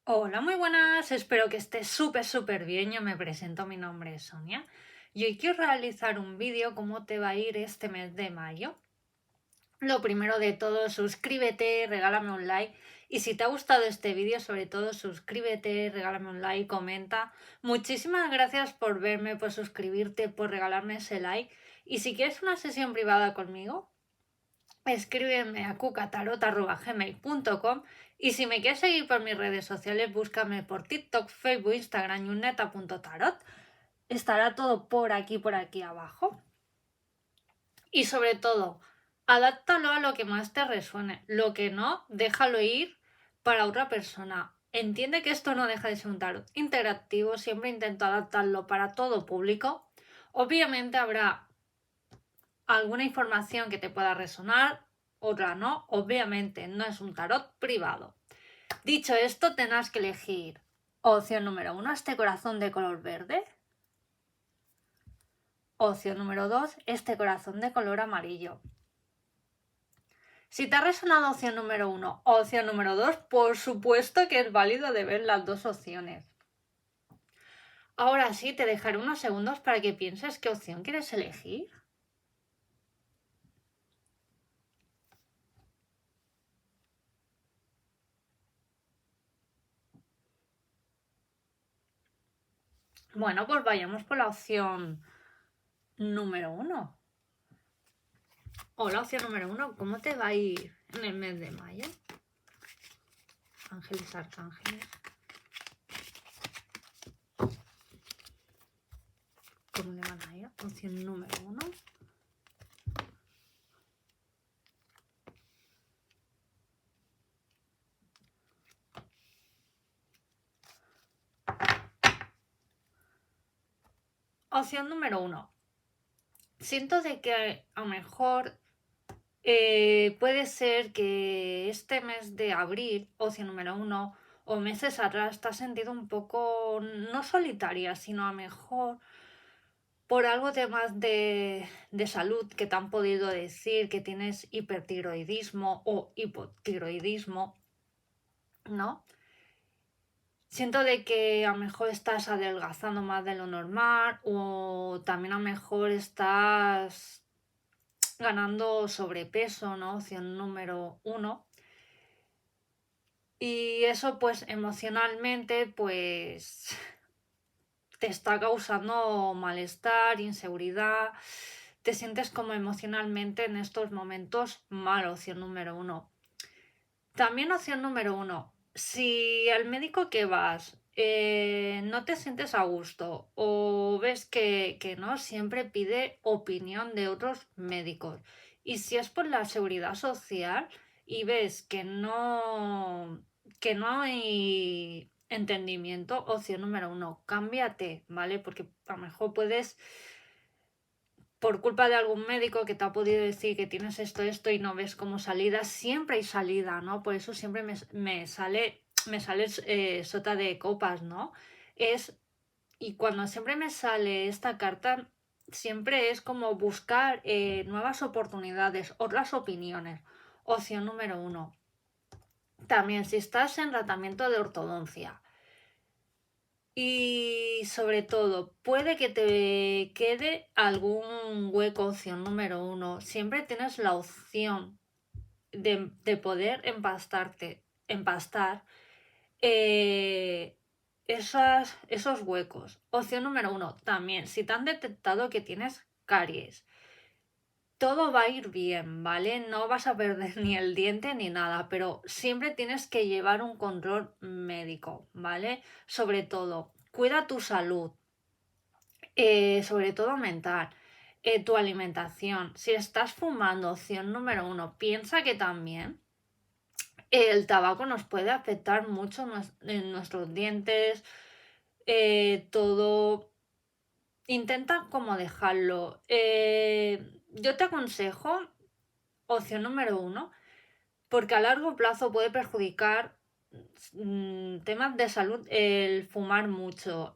Hola, muy buenas. Espero que estés súper bien. Yo me presento, mi nombre es Sonia. Y hoy quiero realizar un vídeo cómo te va a ir este mes de mayo. Lo primero de todo, suscríbete, regálame un like. Y si te ha gustado este vídeo, sobre todo suscríbete, regálame un like, comenta. Muchísimas gracias por verme, por suscribirte, por regalarme ese like. Y si quieres una sesión privada conmigo, escríbeme a cucatarot@gmail.com y si me quieres seguir por mis redes sociales, búscame por TikTok, Facebook, Instagram y uneta.tarot. Estará todo por aquí abajo. Y sobre todo, adáptalo a lo que más te resuene. Lo que no, déjalo ir para otra persona. Entiende que esto no deja de ser un tarot interactivo, siempre intento adaptarlo para todo público. Obviamente habrá alguna información que te pueda resonar, otra no. Obviamente no es un tarot privado. Dicho esto, tendrás que elegir opción número 1, este corazón de color verde. Opción número 2, este corazón de color amarillo. Si te ha resonado opción número 1 o opción número 2, por supuesto que es válido de ver las dos opciones. Ahora sí, te dejaré unos segundos para que pienses qué opción quieres elegir. Bueno, pues vayamos por la opción número 1. Hola, opción número 1. ¿Cómo te va a ir en el mes de mayo? Ángeles, arcángeles. ¿Cómo le van a ir? Opción número 1. Opción número 1. Siento de que a lo mejor puede ser que este mes de abril, opción número 1, o meses atrás, te has sentido un poco, no solitaria, sino a lo mejor por algo de más de salud que te han podido decir que tienes hipertiroidismo o hipotiroidismo, ¿no? Siento de que a lo mejor estás adelgazando más de lo normal o también a lo mejor estás ganando sobrepeso, ¿no? Opción número 1. Y eso pues emocionalmente pues te está causando malestar, inseguridad, te sientes como emocionalmente en estos momentos mal, opción número 1. También opción número 1, si al médico que vas no te sientes a gusto o ves que no, siempre pide opinión de otros médicos. Y si es por la seguridad social y ves que no hay entendimiento, opción número 1, cámbiate, ¿vale? Porque a lo mejor puedes por culpa de algún médico que te ha podido decir que tienes esto y no ves como salida, siempre hay salida, ¿no? Por eso siempre me sale sota de copas, ¿no? Y cuando siempre me sale esta carta, siempre es como buscar nuevas oportunidades, otras opiniones. Opción número 1. También, si estás en tratamiento de ortodoncia, y sobre todo, puede que te quede algún hueco, opción número 1. Siempre tienes la opción de poder empastar eh, esos huecos. Opción número 1. También, si te han detectado que tienes caries, todo va a ir bien, ¿vale? No vas a perder ni el diente ni nada, pero siempre tienes que llevar un control médico, ¿vale? Sobre todo, cuida tu salud, sobre todo mental, tu alimentación. Si estás fumando, opción número 1, piensa que también el tabaco nos puede afectar mucho en nuestros dientes, todo. Intenta como dejarlo. Yo te aconsejo, opción número 1, porque a largo plazo puede perjudicar temas de salud el fumar mucho.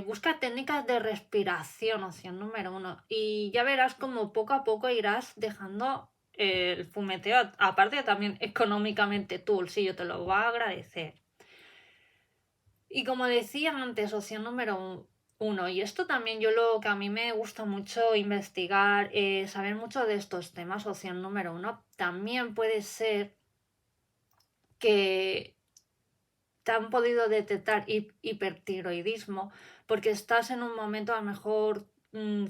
Busca técnicas de respiración, opción número 1, y ya verás como poco a poco irás dejando el fumeteo, aparte también económicamente tu bolsillo te lo va a agradecer. Y como decía antes, opción número uno, y esto también yo lo que a mí me gusta mucho investigar, saber mucho de estos temas, opción número uno, también puede ser que te han podido detectar hipertiroidismo porque estás en un momento, a lo mejor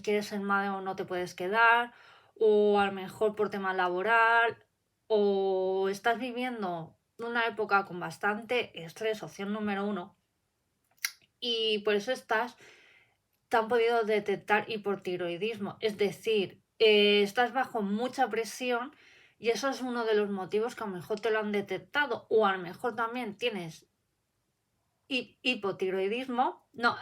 quieres ser madre o no te puedes quedar, o a lo mejor por tema laboral, o estás viviendo una época con bastante estrés, opción número uno, y por eso te han podido detectar hipotiroidismo. Es decir, estás bajo mucha presión y eso es uno de los motivos que a lo mejor te lo han detectado, o a lo mejor también tienes hipotiroidismo. No,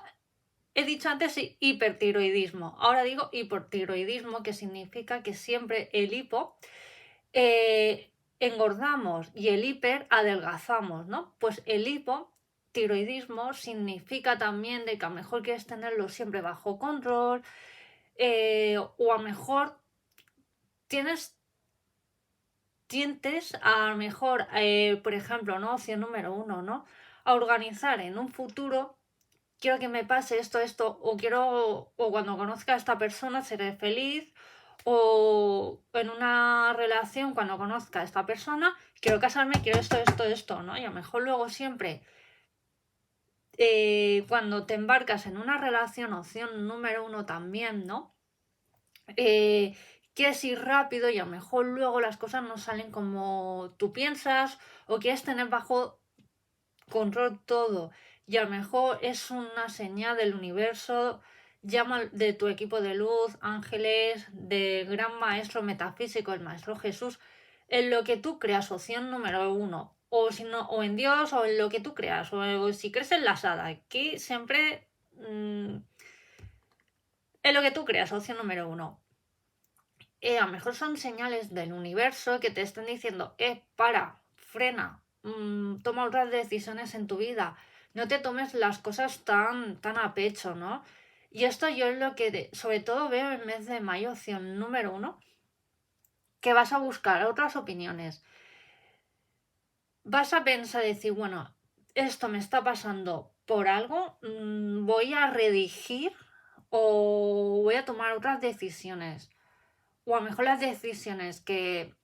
he dicho antes hipertiroidismo, ahora digo hipotiroidismo, que significa que siempre el hipo engordamos y el hiper adelgazamos, ¿no? Pues el hipotiroidismo significa también de que a lo mejor quieres tenerlo siempre bajo control, o a lo mejor tientes a lo mejor, por ejemplo, ¿no? Opción número uno, ¿no? A organizar en un futuro, quiero que me pase esto, o cuando conozca a esta persona seré feliz, o en una relación, cuando conozca a esta persona, quiero casarme, quiero esto, ¿no? Y a lo mejor luego siempre, cuando te embarcas en una relación, opción número uno también, ¿no? Quieres ir rápido y a lo mejor luego las cosas no salen como tú piensas, o quieres tener bajo control todo, y a lo mejor es una señal del universo. Llama de tu equipo de luz, ángeles, del gran maestro metafísico, el maestro Jesús, en lo que tú creas, opción número uno, o si no, o en Dios, o en lo que tú creas, o si crees en la hadas. Aquí siempre en lo que tú creas, opción número uno. A lo mejor son señales del universo que te están diciendo, frena, toma otras decisiones en tu vida, no te tomes las cosas tan a pecho, ¿no? Y esto yo es lo que sobre todo veo en el mes de mayo, opción número uno, que vas a buscar otras opiniones. Vas a pensar, decir, bueno, esto me está pasando por algo, voy a redigir o voy a tomar otras decisiones. O a lo mejor las decisiones que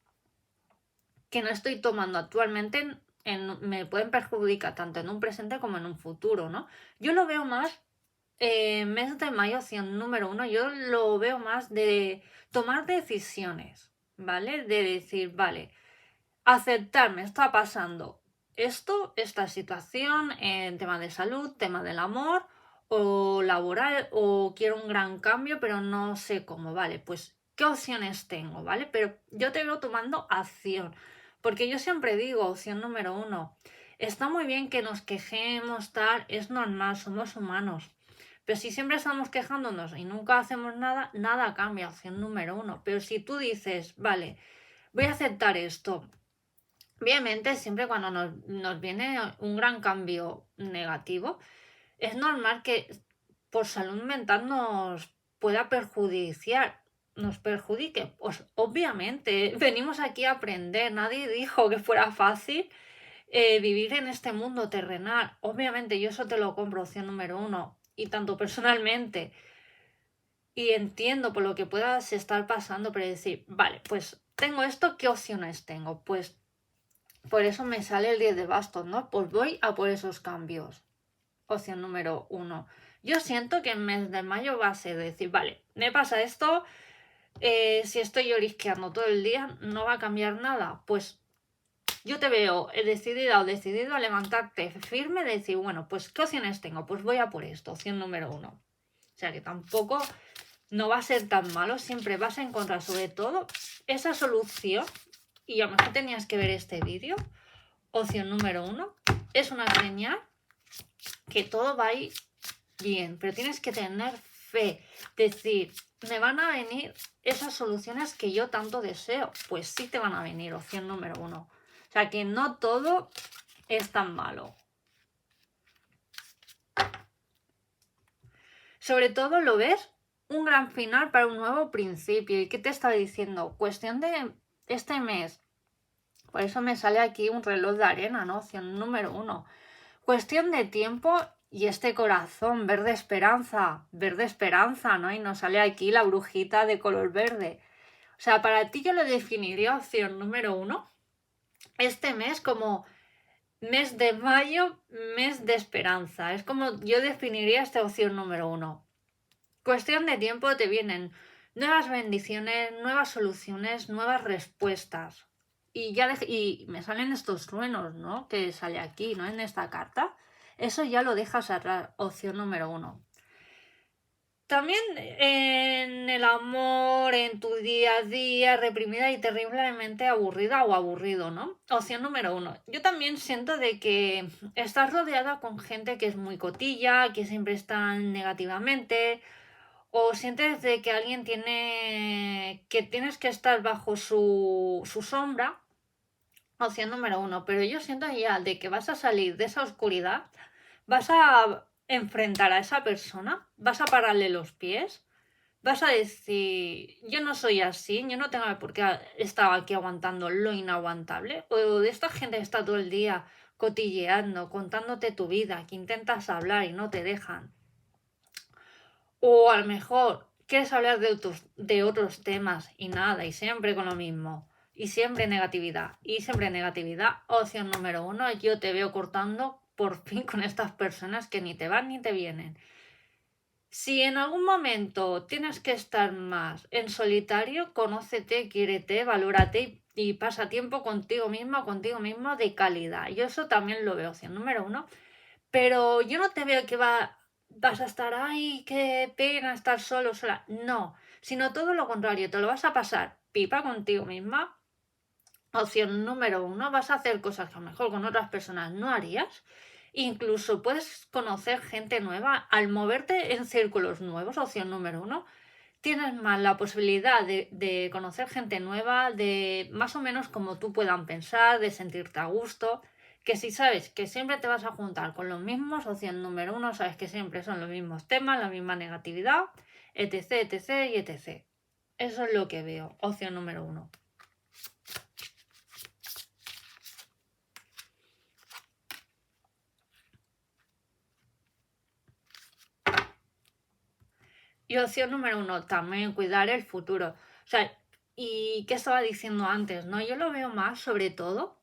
no estoy tomando actualmente me pueden perjudicar tanto en un presente como en un futuro, ¿no? Yo lo veo más, mes de mayo, opción número uno, yo lo veo más de tomar decisiones, ¿vale? De decir, vale, aceptar, me está pasando esta situación, en tema de salud, tema del amor o laboral, o quiero un gran cambio, pero no sé cómo, ¿vale? Pues, ¿qué opciones tengo, ¿vale? Pero yo te veo tomando acción, porque yo siempre digo, opción número uno, está muy bien que nos quejemos, tal, es normal, somos humanos. Pero si siempre estamos quejándonos y nunca hacemos nada, nada cambia, opción número uno. Pero si tú dices, vale, voy a aceptar esto. Obviamente, siempre cuando nos viene un gran cambio negativo, es normal que por salud mental nos pueda nos perjudique. Pues obviamente, venimos aquí a aprender. Nadie dijo que fuera fácil vivir en este mundo terrenal. Obviamente, yo eso te lo compro, opción número uno. Y tanto personalmente, y entiendo por lo que puedas estar pasando, pero decir, vale, pues tengo esto, ¿qué opciones tengo? Pues por eso me sale el 10 de bastos, ¿no? Pues voy a por esos cambios. Opción número uno. Yo siento que en mes de mayo va a ser decir, vale, me pasa esto, si estoy llorisqueando todo el día, no va a cambiar nada. Pues yo te veo decidida o decidido a levantarte firme, decir, bueno, pues ¿qué opciones tengo? Pues voy a por esto, opción número uno. O sea que tampoco no va a ser tan malo, siempre vas a encontrar sobre todo esa solución. Y a lo mejor tenías que ver este vídeo. Opción número uno, es una señal que todo va a ir bien, pero tienes que tener fe, decir, me van a venir esas soluciones que yo tanto deseo. Pues sí te van a venir, opción número uno. O sea que no todo es tan malo. Sobre todo lo ves un gran final para un nuevo principio. ¿Y qué te está diciendo? Cuestión de este mes. Por eso me sale aquí un reloj de arena, ¿no? Opción número uno. Cuestión de tiempo Y este corazón, verde esperanza, ¿no? Y nos sale aquí la brujita de color verde. O sea, para ti yo lo definiría opción número 1, este mes como mes de mayo, mes de esperanza. Es como yo definiría esta opción número 1. Cuestión de tiempo, te vienen nuevas bendiciones, nuevas soluciones, nuevas respuestas. Y me salen estos truenos, ¿no? Que sale aquí, ¿no? En esta carta. Eso ya lo dejas atrás, opción número 1. También en el amor, en tu día a día, reprimida y terriblemente aburrida o aburrido, ¿no? Opción número 1. Yo también siento de que estás rodeada con gente que es muy cotilla, que siempre están negativamente, o sientes de que alguien que tienes que estar bajo su sombra, opción número 1. Pero yo siento ya de que vas a salir de esa oscuridad, vas a enfrentar a esa persona, vas a pararle los pies, vas a decir, yo no soy así, yo no tengo por qué estar aquí aguantando lo inaguantable, o de esta gente que está todo el día cotilleando, contándote tu vida, que intentas hablar y no te dejan. O a lo mejor quieres hablar de otros temas y nada, y siempre con lo mismo. Y siempre negatividad. Y siempre negatividad. Opción número 1, yo te veo cortando por fin con estas personas que ni te van ni te vienen. Si en algún momento tienes que estar más en solitario, conócete, quiérete, valórate y pasa tiempo contigo mismo de calidad. Yo eso también lo veo, opción número 1. Pero yo no te veo que vas a estar, ay, qué pena estar solo, sola. No, sino todo lo contrario, te lo vas a pasar pipa contigo misma. Opción número 1, vas a hacer cosas que a lo mejor con otras personas no harías. Incluso puedes conocer gente nueva al moverte en círculos nuevos. Opción número 1, tienes más la posibilidad de conocer gente nueva, de más o menos como tú puedan pensar, de sentirte a gusto. Que si sabes que siempre te vas a juntar con los mismos, opción número 1, sabes que siempre son los mismos temas, la misma negatividad, etc, etc y etc. Eso es lo que veo, opción número 1. Y opción número 1, también cuidar el futuro. O sea, ¿y qué estaba diciendo antes? ¿No? Yo lo veo más, sobre todo,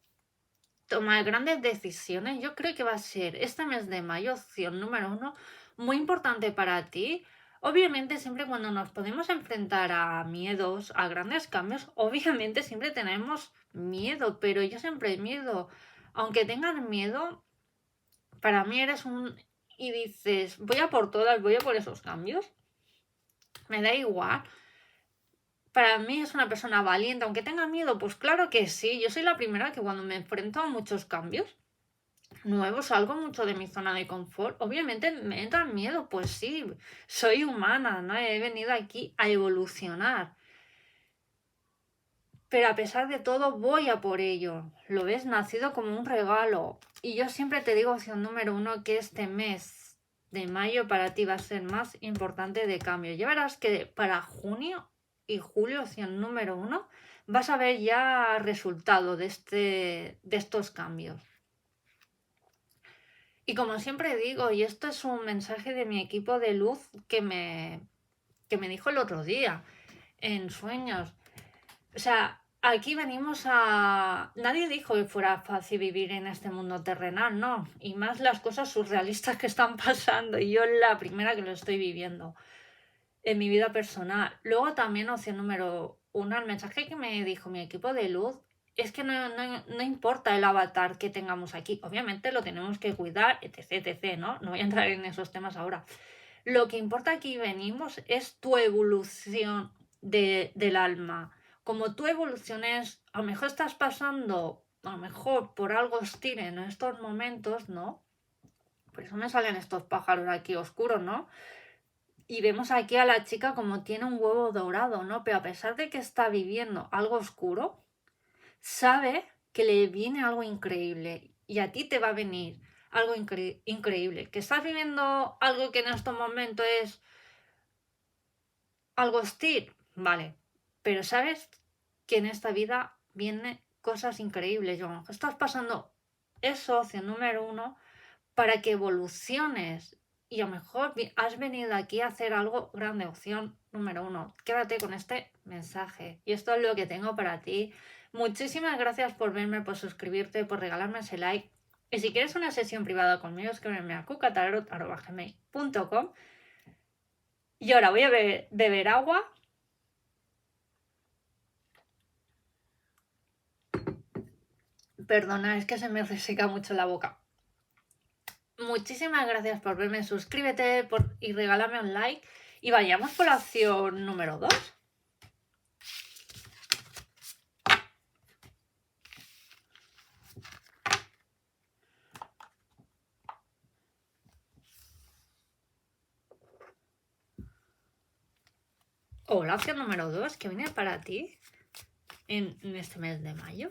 tomar grandes decisiones. Yo creo que va a ser este mes de mayo, opción número 1, muy importante para ti. Obviamente, siempre cuando nos podemos enfrentar a miedos, a grandes cambios, obviamente siempre tenemos miedo, pero yo siempre miedo. Aunque tengas miedo, para mí eres un... Y dices, voy a por todas, voy a por esos cambios. Me da igual. Para mí es una persona valiente, aunque tenga miedo, pues claro que sí. Yo soy la primera que cuando me enfrento a muchos cambios nuevos, salgo mucho de mi zona de confort. Obviamente me entra miedo, pues sí, soy humana, ¿no? He venido aquí a evolucionar. Pero a pesar de todo, voy a por ello. Lo ves, nacido como un regalo. Y yo siempre te digo, opción número 1, que este mes de mayo para ti va a ser más importante de cambio. Ya verás que para junio y julio, opción número 1, vas a ver ya resultado de estos cambios. Y como siempre digo, y esto es un mensaje de mi equipo de luz que me dijo el otro día, en sueños. O sea, aquí venimos a... Nadie dijo que fuera fácil vivir en este mundo terrenal, no. Y más las cosas surrealistas que están pasando. Y yo la primera que lo estoy viviendo en mi vida personal. Luego también, opción número 1, el mensaje que me dijo mi equipo de luz es que no importa el avatar que tengamos aquí. Obviamente lo tenemos que cuidar, etc, etc, ¿no? No voy a entrar en esos temas ahora. Lo que importa aquí venimos es tu evolución del alma. Como tú evoluciones, a lo mejor estás pasando, a lo mejor por algo hostil en estos momentos, ¿no? Por eso me salen estos pájaros aquí oscuros, ¿no? Y vemos aquí a la chica como tiene un huevo dorado, ¿no? Pero a pesar de que está viviendo algo oscuro, sabe que le viene algo increíble y a ti te va a venir algo increíble. Que estás viviendo algo que en estos momentos es algo hostil, vale, pero sabes que en esta vida vienen cosas increíbles. Yo, estás pasando eso, opción número 1, para que evoluciones. Y a lo mejor has venido aquí a hacer algo grande. Opción número 1. Quédate con este mensaje. Y esto es lo que tengo para ti. Muchísimas gracias por verme, por suscribirte, por regalarme ese like. Y si quieres una sesión privada conmigo, escríbeme a cucatarot@gmail.com. Y ahora voy a beber agua. Perdona, es que se me reseca mucho la boca. Muchísimas gracias por verme, suscríbete y regálame un like. Y vayamos por la opción número 2. O la opción número 2 que viene para ti en este mes de mayo.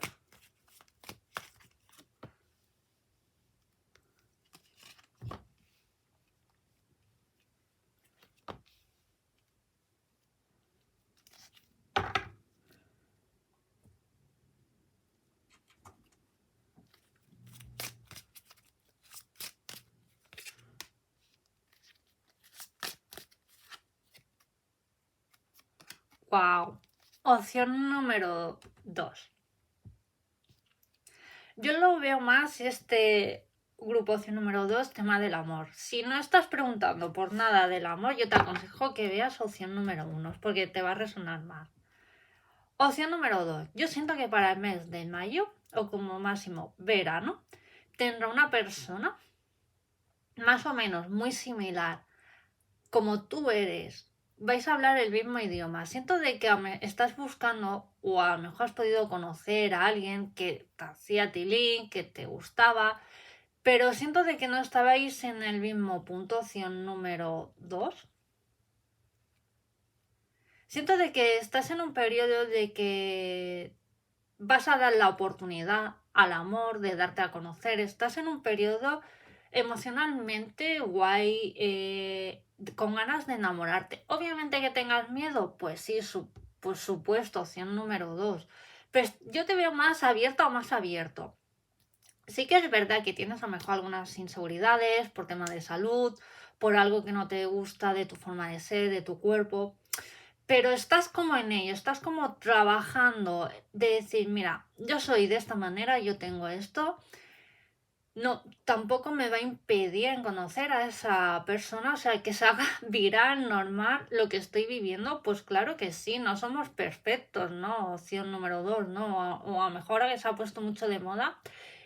Wow. Opción número 2. Yo lo veo más este grupo opción número 2, tema del amor. Si no estás preguntando por nada del amor, yo te aconsejo que veas opción número 1, porque te va a resonar más. Opción número 2. Yo siento que para el mes de mayo, o como máximo verano, tendrá una persona más o menos muy similar como tú eres. Vais a hablar el mismo idioma. Siento de que estás buscando o a lo mejor has podido conocer a alguien que te hacía tilín, que te gustaba, pero siento de que no estabais en el mismo punto, opción número 2. Siento de que estás en un periodo de que vas a dar la oportunidad al amor, de darte a conocer. Estás en un periodo emocionalmente guay, con ganas de enamorarte. Obviamente que tengas miedo, pues sí, por supuesto, opción número 2. Pues yo te veo más abierta o más abierto. Sí que es verdad que tienes a lo mejor algunas inseguridades por tema de salud, por algo que no te gusta de tu forma de ser, de tu cuerpo, pero estás como en ello, estás como trabajando de decir, mira, yo soy de esta manera, yo tengo esto. No, tampoco me va a impedir en conocer a esa persona, o sea, que se haga viral, normal, lo que estoy viviendo, pues claro que sí, no somos perfectos, ¿no? Opción número 2, ¿no? O a lo mejor ahora que se ha puesto mucho de moda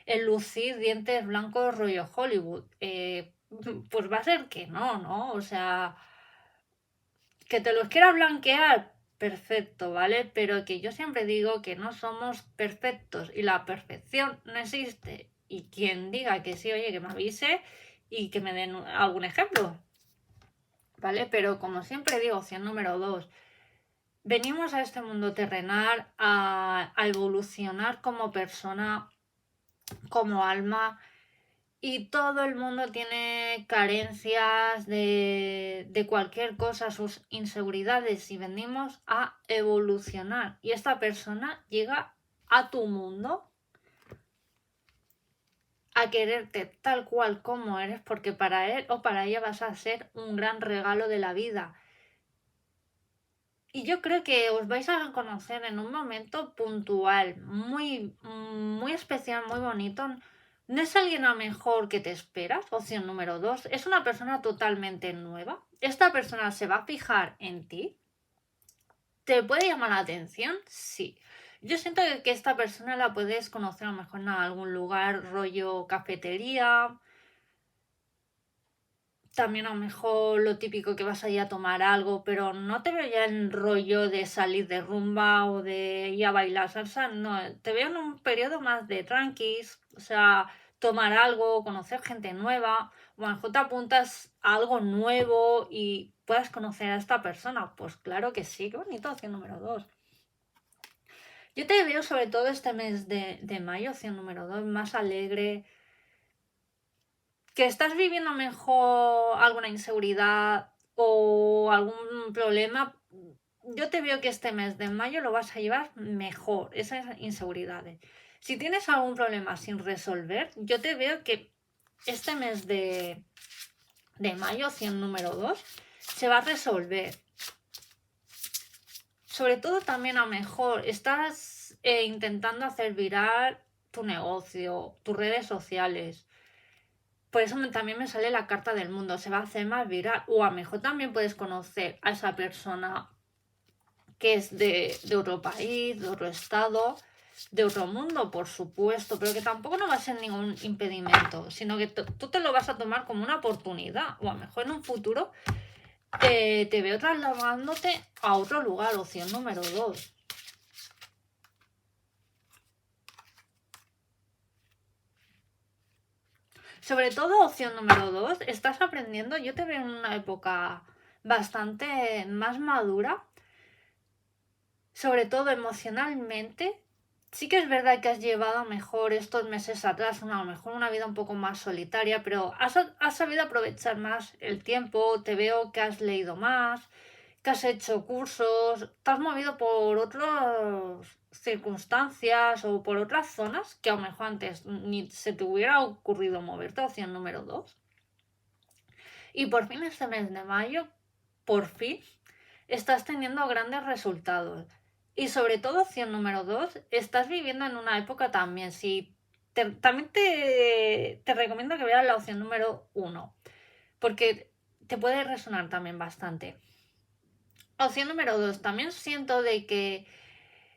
el lucir dientes blancos rollo Hollywood. Pues va a ser que no, ¿no? O sea, que te los quieras blanquear, perfecto, ¿vale? Pero que yo siempre digo que no somos perfectos y la perfección no existe. Y quien diga que sí, oye, que me avise y que me den algún ejemplo, ¿vale? Pero como siempre digo, opción número 2, venimos a este mundo terrenal a evolucionar como persona, como alma. Y todo el mundo tiene carencias de cualquier cosa, sus inseguridades, y venimos a evolucionar. Y esta persona llega a tu mundo a quererte tal cual como eres, porque para él o para ella vas a ser un gran regalo de la vida. Y yo creo que os vais a conocer en un momento puntual, muy especial, muy bonito. No es alguien a lo mejor que te esperas, opción número 2. Es una persona totalmente nueva. Esta persona se va a fijar en ti. ¿Te puede llamar la atención? Sí. Yo siento que esta persona la puedes conocer a lo mejor en algún lugar, rollo cafetería. También a lo mejor lo típico que vas a ir a tomar algo, pero no te veo ya en rollo de salir de rumba o de ir a bailar salsa, no, te veo en un periodo más de tranquis, o sea, tomar algo, conocer gente nueva, o a lo mejor te apuntas a algo nuevo y puedas conocer a esta persona, pues claro que sí, qué bonito, opción número 2. Yo te veo sobre todo este mes de mayo, opción número 2, más alegre, que estás viviendo mejor alguna inseguridad o algún problema, yo te veo que este mes de mayo lo vas a llevar mejor, esas inseguridades. Si tienes algún problema sin resolver, yo te veo que este mes de mayo, opción número 2, se va a resolver. Sobre todo también a lo mejor estás intentando hacer viral tu negocio, tus redes sociales. Por eso también me sale la carta del mundo, se va a hacer más viral. O a lo mejor también puedes conocer a esa persona que es de otro país, de otro estado, de otro mundo, por supuesto, pero que tampoco no va a ser ningún impedimento, sino que tú te lo vas a tomar como una oportunidad. O a lo mejor en un futuro te veo trasladándote a otro lugar, opción número 2. Sobre todo, opción número 2, estás aprendiendo, yo te veo en una época bastante más madura, sobre todo emocionalmente. Sí que es verdad que has llevado mejor estos meses atrás, a lo mejor una vida un poco más solitaria, pero has sabido aprovechar más el tiempo, te veo que has leído más, que has hecho cursos, te has movido por otras circunstancias o por otras zonas que a lo mejor antes ni se te hubiera ocurrido moverte, opción número 2. Y por fin este mes de mayo, por fin, estás teniendo grandes resultados. Y sobre todo, opción número 2, estás viviendo en una época también. También te recomiendo que veas la opción número 1, porque te puede resonar también bastante. Opción número 2, también siento de que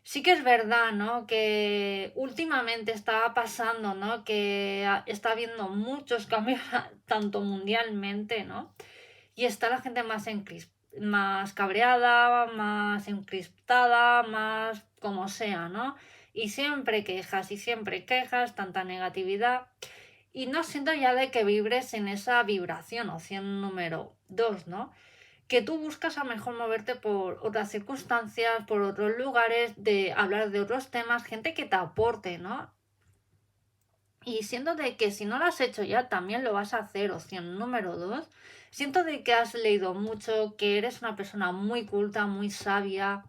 sí que es verdad, ¿no? Que últimamente está pasando, ¿no? Que está habiendo muchos cambios, tanto mundialmente, ¿no? Y está la gente más cabreada, más encrispada, más como sea, ¿no? Y siempre quejas, tanta negatividad. Y no siento ya de que vibres en esa vibración, opción número 2, ¿no? Que tú buscas a mejor moverte por otras circunstancias, por otros lugares, de hablar de otros temas, gente que te aporte, ¿no? Y siento de que si no lo has hecho ya, también lo vas a hacer, opción número 2. Siento de que has leído mucho, que eres una persona muy culta, muy sabia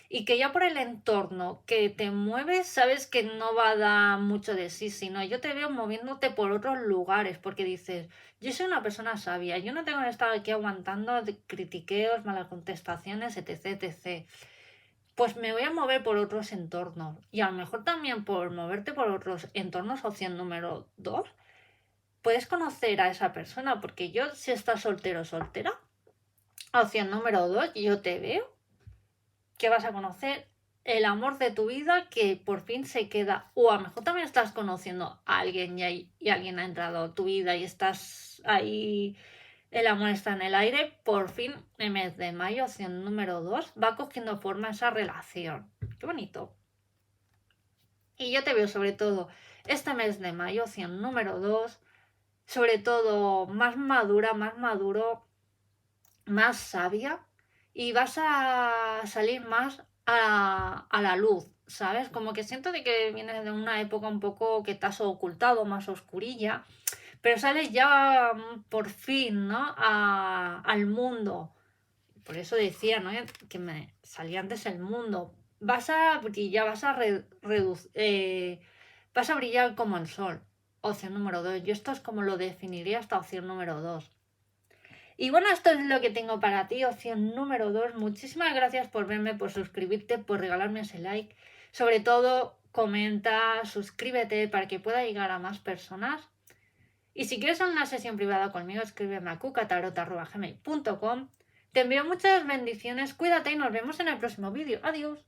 y que ya por el entorno que te mueves, sabes que no va a dar mucho de sí, sino yo te veo moviéndote por otros lugares porque dices, yo soy una persona sabia, yo no tengo que estar aquí aguantando critiqueos, malas contestaciones, etc, etc. Pues me voy a mover por otros entornos. Y a lo mejor también por moverte por otros entornos, opción número 2, puedes conocer a esa persona. Porque yo, si estás soltero o soltera, opción número 2, yo te veo que vas a conocer el amor de tu vida que por fin se queda. O a lo mejor también estás conociendo a alguien y alguien ha entrado a tu vida y estás ahí, el amor está en el aire. Por fin, el mes de mayo, opción número 2, va cogiendo forma esa relación. Qué bonito. Y yo te veo sobre todo este mes de mayo, opción número 2, sobre todo más madura, más maduro, más sabia y vas a salir más a la luz, ¿sabes? Como que siento de que vienes de una época un poco que te has ocultado, más oscurilla, pero sales ya por fin, ¿no? Al mundo. Por eso decía, ¿no? Que me salía antes el mundo. Vas a brillar, vas a brillar como el sol. Opción número 2. Yo esto es como lo definiría esta opción número 2. Y bueno, esto es lo que tengo para ti, opción número 2. Muchísimas gracias por verme, por suscribirte, por regalarme ese like. Sobre todo, comenta, suscríbete para que pueda llegar a más personas. Y si quieres una sesión privada conmigo, escríbeme a cucatarot@gmail.com. Te envío muchas bendiciones, cuídate y nos vemos en el próximo vídeo. Adiós.